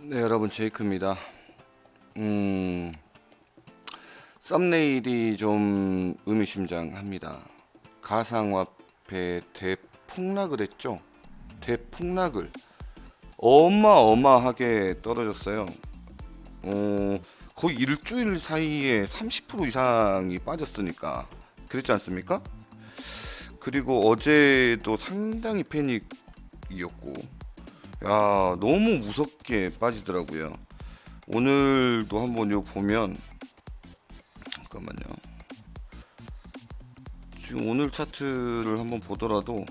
네, 여러분 제이크입니다. 썸네일이 좀 의미심장합니다. 가상화폐 대폭락을 했죠. 대폭락을 어마어마하게 떨어졌어요. 거의 일주일 사이에 30% 이상이 빠졌으니까 그랬지 않습니까? 그리고 어제도 상당히 패닉이었고, 야, 너무 무섭게 빠지더라고요. 오늘도 한번 요 보면, 잠깐만요. 지금 오늘 차트를 한번 보더라도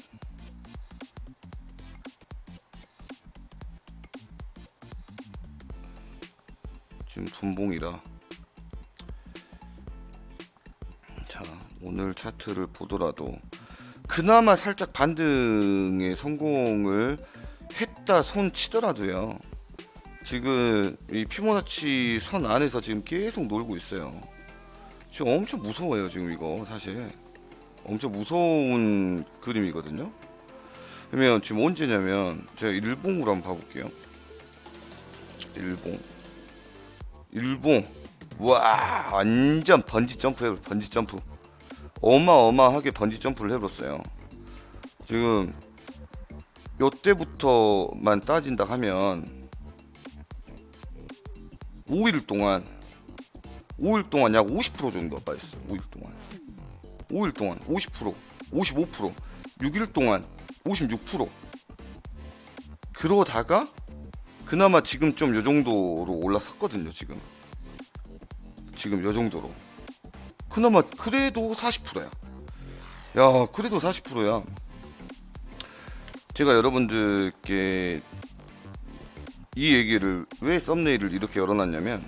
지금 분봉이라, 자, 오늘 차트를 보더라도 그나마 살짝 반등에 성공을 했다 손 치더라도요, 지금 이 피보나치 선 안에서 지금 계속 놀고 있어요. 지금 엄청 무서워요. 지금 이거 사실 엄청 무서운 그림이거든요. 그러면 지금 언제냐면 제가 일봉으로 한번 봐볼게요. 일봉 와, 완전 번지 점프 번지 점프 어마어마하게 번지 점프를 해봤어요. 지금 요때부터만 따진다 하면 5일 동안 5일 동안 약 50% 정도 빠졌어요. 5일 동안 50%, 55%, 6일 동안 56%. 그러다가 그나마 지금 좀 요 정도로 올라섰거든요. 지금 요 정도로. 그나마 그래도 40%야. 야, 그래도 40%야. 제가 여러분들께 이 얘기를 왜 썸네일을 이렇게 열어놨냐면,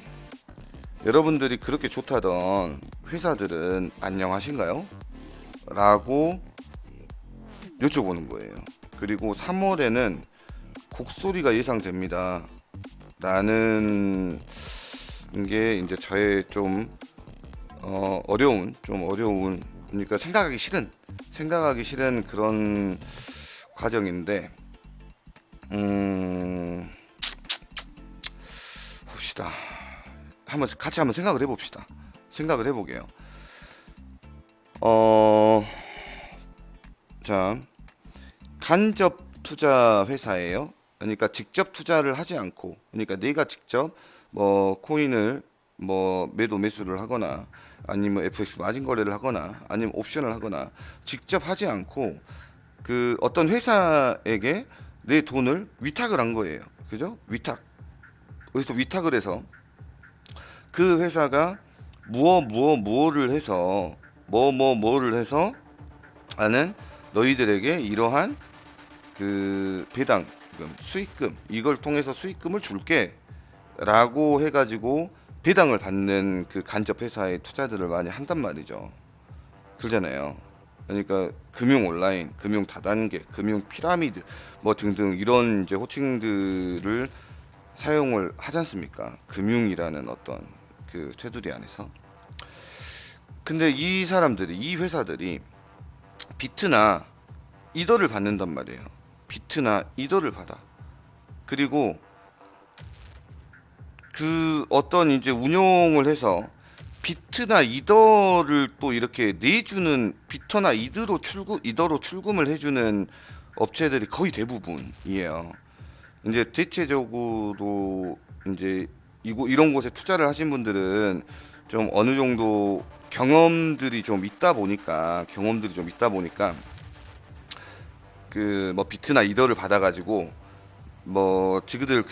여러분들이 그렇게 좋다던 회사들은 안녕하신가요? 라고 여쭤보는 거예요. 그리고 3월에는 곡소리가 예상됩니다. 라는 게 이제 저의 좀 어려운 그러니까 생각하기 싫은 그런 과정인데, 봅시다. 같이 한번 생각을 해봅시다. 생각을 해보게요. 자, 간접 투자 회사예요. 그러니까 직접 투자를 하지 않고, 그러니까 내가 직접 뭐 코인을 뭐 매도 매수를 하거나, 아니면 FX 마진 거래를 하거나, 아니면 옵션을 하거나, 직접 하지 않고 그 어떤 회사에게 내 돈을 위탁을 한 거예요. 그죠? 그래서 위탁을 해서 그 회사가 뭐를 해서 뭐를 해서 나는 너희들에게 이러한 그 배당 수익금, 이걸 통해서 수익금을 줄게 라고 해가지고 배당을 받는 그 간접 회사의 투자들을 많이 한단 말이죠. 그러잖아요. 그러니까 금융 온라인, 금융 다단계, 금융 피라미드 뭐 등등 이런 이제 호칭들을 사용을 하지 않습니까? 금융이라는 어떤 그 테두리 안에서. 근데 이 회사들이 비트나 이더를 받는단 말이에요. 비트나 이더를 받아. 그리고 그 어떤 이제 운용을 해서 비트나 이더를 또 이렇게 내주는, 비트나 이더로 출금을 해주는 업체들이 거의 대부분이에요. 이제 대체적으로 이제 이런 곳에 투자를 하신 분들은 좀 어느 정도 경험들이 좀 있다 보니까 그 뭐 비트나 이더를 받아가지고 뭐 지그들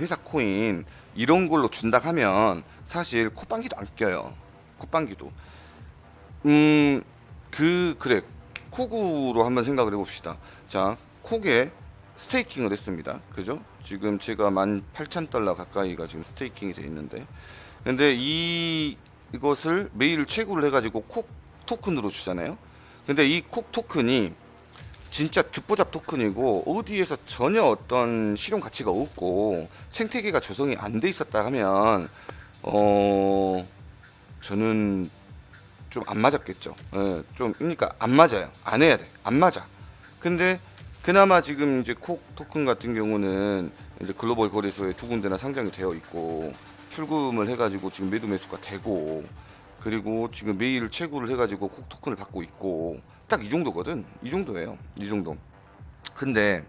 회사 코인 이런 걸로 준다 하면 사실 콧방귀도 안 껴요. 콧방귀도. 그래. 콕으로 한번 생각을 해봅시다. 자, 콕에 스테이킹을 했습니다. 그죠? 지금 제가 18,000달러 가까이가 지금 스테이킹이 돼 있는데, 근데 이것을 매일 채굴을 해가지고 콕 토큰으로 주잖아요. 근데 이 콕 토큰이 진짜 듣보잡 토큰이고 어디에서 전혀 어떤 실용 가치가 없고 생태계가 조성이 안 돼 있었다 하면 저는 좀 안 맞았겠죠. 예, 좀 그러니까 안 맞아요. 안 해야 돼. 안 맞아. 근데 그나마 지금 이제 콕 토큰 같은 경우는 이제 글로벌 거래소에 두 군데나 상장이 되어 있고 출금을 해가지고 지금 매도 매수가 되고 그리고 지금 매일 채굴을 해가지고 콕 토큰을 받고 있고 딱 이 정도거든. 이 정도예요. 이 정도. 근데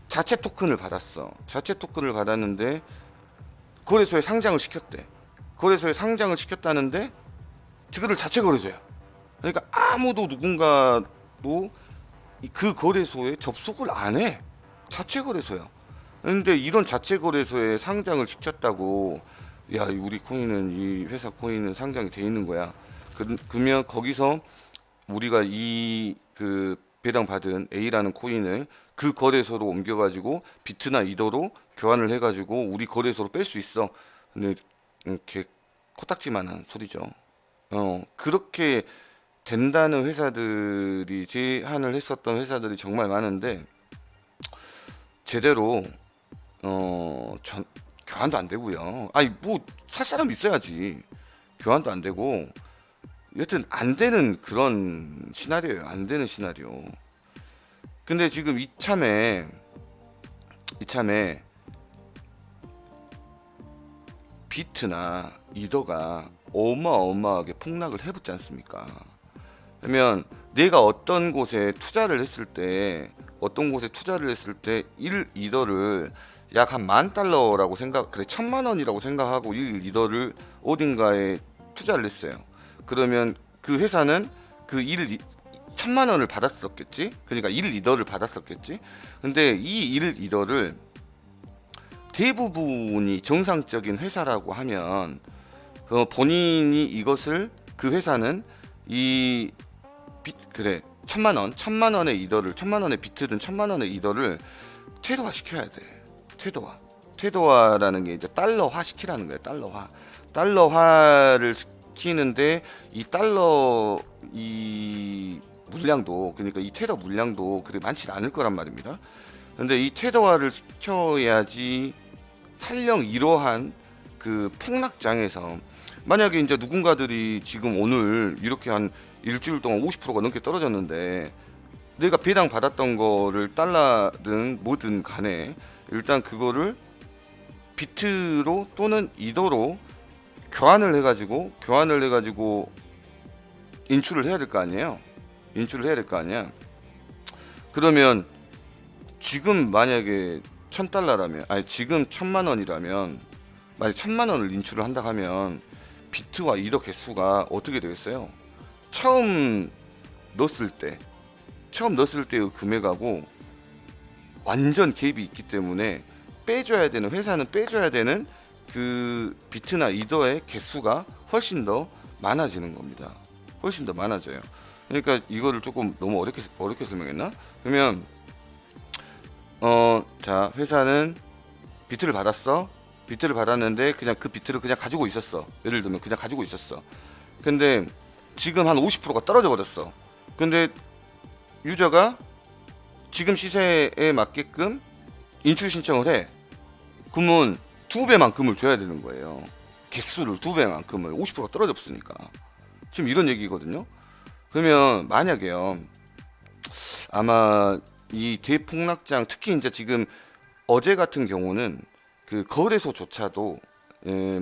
자체 토큰을 받았어. 자체 토큰을 받았는데 거래소에 상장을 시켰대. 거래소에 상장을 시켰다는데 그거를 자체 거래소야. 그러니까 아무도 누군가도 그 거래소에 접속을 안 해. 자체 거래소야. 근데 이런 자체 거래소에 상장을 시켰다고 야 우리 코인은 이 회사 코인은 상장이 돼 있는 거야. 그러면 거기서 우리가 이 그 배당 받은 A라는 코인을 그 거래소로 옮겨가지고 비트나 이더로 교환을 해가지고 우리 거래소로 뺄 수 있어. 근데 개 코딱지만한 소리죠. 그렇게 된다는 회사들이 제한을 했었던 회사들이 정말 많은데 제대로 교환도 안 되고요. 아니 뭐 살 사람 있어야지. 교환도 안 되고 여튼 안 되는 그런 시나리오예요. 안 되는 시나리오. 근데 지금 이참에 비트나 이더가 어마어마하게 폭락을 해붙지 않습니까? 그러면 내가 어떤 곳에 투자를 했을 때 1 이더를 약 한 $10,000라고 생각, 그래 1,000,000원이라고 생각하고 1 이더를 어딘가에 투자를 했어요. 그러면 그 회사는 그 1,000,000원을 받았었겠지. 그러니까 1 이더를 받았었겠지. 근데 이 1 이더를 대부분이 정상적인 회사라고 하면 본인이 이것을 그 회사는 그래 1,000,000원의 이더를 1,000,000원의 비트든 1,000,000원의 이더를 테더화 시켜야 돼. 테더화라는 게 이제 달러화 시키라는 거예요. 달러화를 시키는데 이 물량도 그러니까 이 테더 물량도 그리 많지 않을 거란 말입니다. 근데 이 테더화를 시켜야지 설령 이러한 그 폭락장에서 만약에 이제 누군가들이 지금 오늘 이렇게 한 일주일 동안 50%가 넘게 떨어졌는데 내가 배당 받았던 거를 달러든 뭐든 간에 일단 그거를 비트로 또는 이더로 교환을 해가지고 인출을 해야 될 거 아니에요. 그러면 지금 만약에 $1,000라면 지금 1,000,000원이라면 만약 1,000,000원을 인출을 한다 하면 비트와 이더 개수가 어떻게 되겠어요? 처음 넣었을 때의 금액하고 완전 갭이 있기 때문에 회사는 빼줘야 되는 그 비트나 이더의 개수가 훨씬 더 많아지는 겁니다. 훨씬 더 많아져요. 그러니까 이거를 조금 너무 어렵게 설명했나? 그러면 자 회사는 비트를 받았는데 그냥 그 비트를 그냥 가지고 있었어. 예를 들면 그냥 가지고 있었어. 근데 지금 한 50%가 떨어져 버렸어. 근데 유저가 지금 시세에 맞게끔 인출 신청을 해. 그러면 2배만큼을 줘야 되는 거예요. 개수를 2배만큼을 50%가 떨어졌으니까. 지금 이런 얘기거든요. 그러면 만약에요. 아마 이 대폭락장 특히 이제 지금 어제 같은 경우는 그 거래소조차도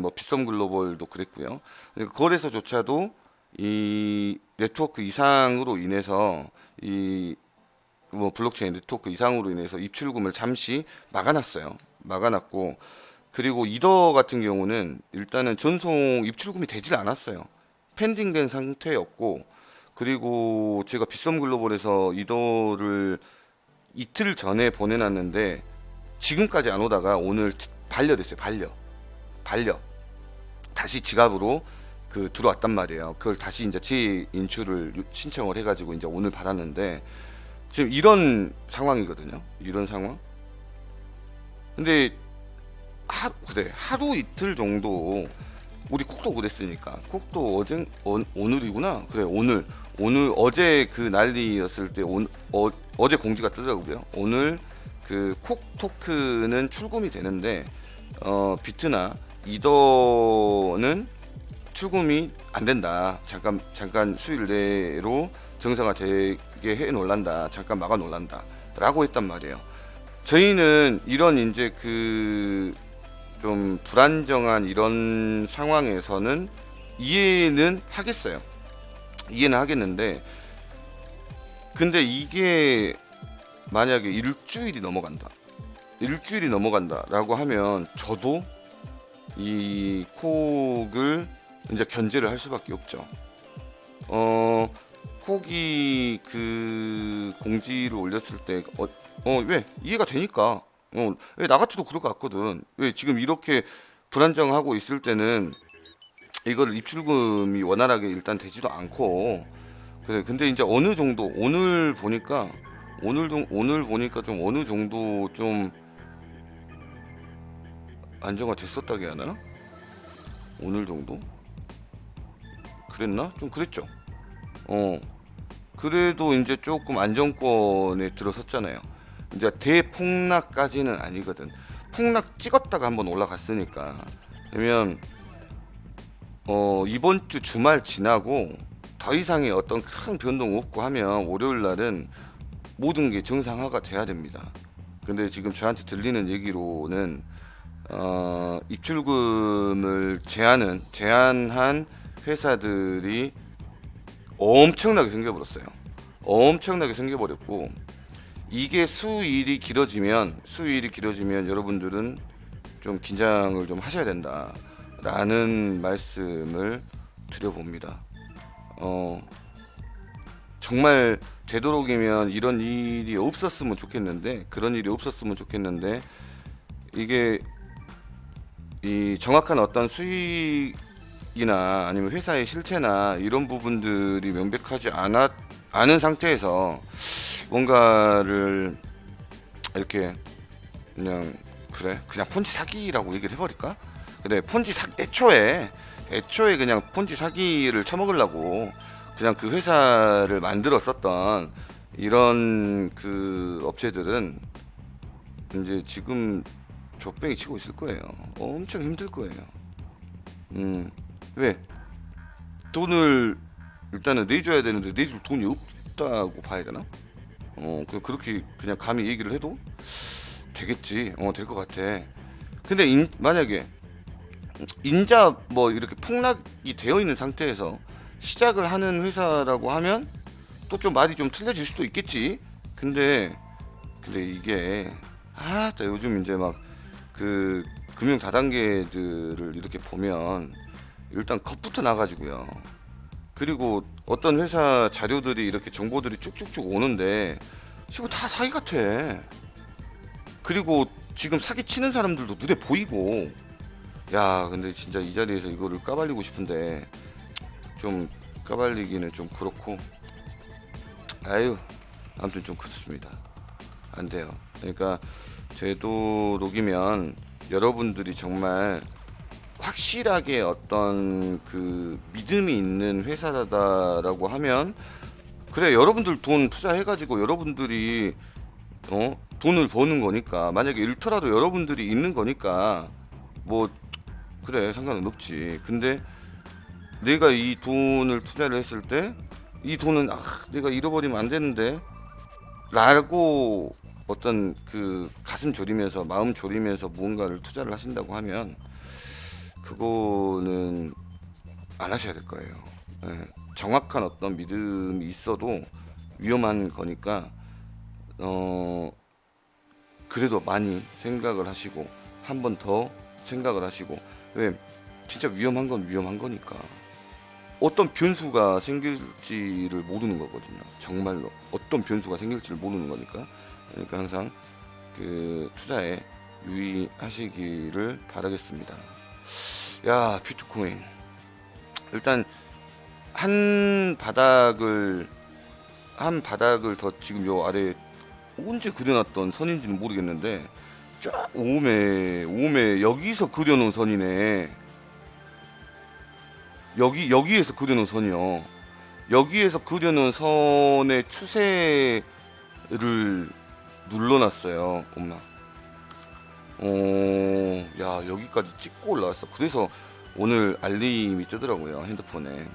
뭐 빗썸 글로벌도 그랬고요. 거래소조차도 이 네트워크 이상으로 인해서 이 뭐 블록체인 네트워크 이상으로 인해서 입출금을 잠시 막아놨고 그리고 이더 같은 경우는 일단은 전송 입출금이 되질 않았어요. 펜딩된 상태였고 그리고 제가 빗썸 글로벌에서 이더를 이틀 전에 보내놨는데 지금까지 안 오다가 오늘 반려됐어요. 반려 다시 지갑으로 들어왔단 말이에요. 그걸 다시 이제 재인출을 신청을 해가지고 이제 오늘 받았는데 지금 이런 상황이거든요. 이런 상황. 근데 하루 이틀 정도 우리 콕도 그랬으니까 콕도 오늘이구나. 그래 오늘 어제 그 난리였을 때 어제 공지가 뜨더라고요. 오늘 그 콕 토큰은 출금이 되는데 비트나 이더는 출금이 안 된다. 잠깐 수일 내로 정상화되게 해 놓을란다. 잠깐 막아 놓을란다. 라고 했단 말이에요. 저희는 이런 이제 그 좀 불안정한 이런 상황에서는 이해는 하겠어요. 이해는 하겠는데, 근데 이게 만약에 일주일이 넘어간다라고 하면 저도 이 콕을 이제 견제를 할 수밖에 없죠. 콕이 그 공지를 올렸을 때 왜 이해가 되니까 왜 나 같아도 그럴 것 같거든. 왜 지금 이렇게 불안정하고 있을 때는 이거를 입출금이 원활하게 일단 되지도 않고. 그래, 근데 이제 어느 정도 오늘 보니까 좀 어느 정도 좀 안정화 됐었다게 해야 하나? 오늘 정도? 그랬나? 좀 그랬죠. 어 그래도 이제 조금 안정권에 들어섰잖아요. 이제 대폭락까지는 아니거든. 폭락 찍었다가 한번 올라갔으니까. 그러면 이번 주 주말 지나고 더 이상의 어떤 큰 변동 없고 하면 월요일 날은 모든 게 정상화가 돼야 됩니다. 근데 지금 저한테 들리는 얘기로는 입출금을 제한한 회사들이 엄청나게 생겨버렸어요. 엄청나게 생겨버렸고, 이게 수일이 길어지면 여러분들은 좀 긴장을 좀 하셔야 된다라는 말씀을 드려봅니다. 정말 되도록이면 이런 일이 없었으면 좋겠는데, 그런 일이 없었으면 좋겠는데, 이게 이 정확한 어떤 수익이나 아니면 회사의 실체나 이런 부분들이 명백하지 않은 상태에서 뭔가를 이렇게 그냥 그냥 폰지 사기라고 얘기를 해버릴까? 근데 애초에 그냥 폰지 사기를 쳐먹으려고 그냥 그 회사를 만들었었던 이런 그 업체들은 이제 지금 족뱅이 치고 있을 거예요. 엄청 힘들 거예요. 왜? 돈을 일단은 내줘야 되는데 내줄 돈이 없다고 봐야 되나? 그렇게 그냥 감히 얘기를 해도 되겠지. 될 것 같아. 근데 만약에 인자 뭐 이렇게 폭락이 되어 있는 상태에서 시작을 하는 회사라고 하면 또 좀 말이 좀 틀려질 수도 있겠지. 근데 이게 또 요즘 이제 막 그 금융 다단계들을 이렇게 보면 일단 겁부터 나가지고요. 그리고 어떤 회사 자료들이 이렇게 정보들이 쭉쭉쭉 오는데 지금 다 사기 같아. 그리고 지금 사기 치는 사람들도 눈에 보이고. 야, 근데 진짜 이 자리에서 이거를 까발리고 싶은데 좀 까발리기는 좀 그렇고. 아유, 아무튼 좀 그렇습니다. 안 돼요. 그러니까 되도록이면 여러분들이 정말 확실하게 어떤 그 믿음이 있는 회사다라고 하면, 그래, 여러분들 돈 투자해가지고 여러분들이 돈을 버는 거니까, 만약에 일터라도 여러분들이 있는 거니까 뭐 그래, 상관은 없지. 근데 내가 이 돈을 투자를 했을 때 이 돈은 내가 잃어버리면 안 되는데 라고 어떤 그 가슴 졸이면서 마음 졸이면서 무언가를 투자를 하신다고 하면 그거는 안 하셔야 될 거예요. 예, 정확한 어떤 믿음이 있어도 위험한 거니까 그래도 많이 생각을 하시고 한 번 더 생각을 하시고. 왜? 진짜 위험한 건 위험한 거니까. 어떤 변수가 생길지를 모르는 거거든요. 정말로 어떤 변수가 생길지를 모르는 거니까. 그러니까 항상 그 투자에 유의하시기를 바라겠습니다. 야, 비트코인 일단 한 바닥을 더 지금 요 아래 언제 그려놨던 선인지는 모르겠는데 쫙 오메 여기서 그려놓은 선이네. 여기에서 그려놓은 선이요. 여기에서 그려놓은 선의 추세를 눌러놨어요. 엄마. 야, 여기까지 찍고 올라왔어. 그래서 오늘 알림이 뜨더라고요, 핸드폰에.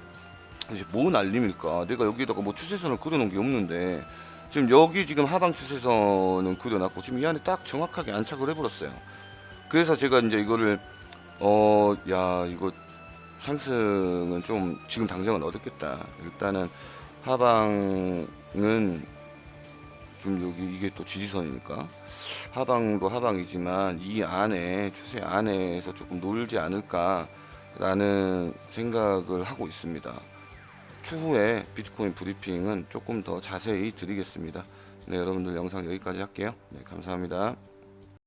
이제 뭔 알림일까? 내가 여기에다가 뭐 추세선을 그려놓은 게 없는데 지금 여기 지금 하방 추세선은 그려놨고 지금 이 안에 딱 정확하게 안착을 해버렸어요. 그래서 제가 이제 이거를 야 이거 상승은 좀 지금 당장은 어렵겠다. 일단은 하방은 좀 여기 이게 또 지지선이니까 하방도 하방이지만 이 안에 추세 안에서 조금 놀지 않을까라는 생각을 하고 있습니다. 추후에 비트코인 브리핑은 조금 더 자세히 드리겠습니다. 네, 여러분들 영상 여기까지 할게요. 네, 감사합니다.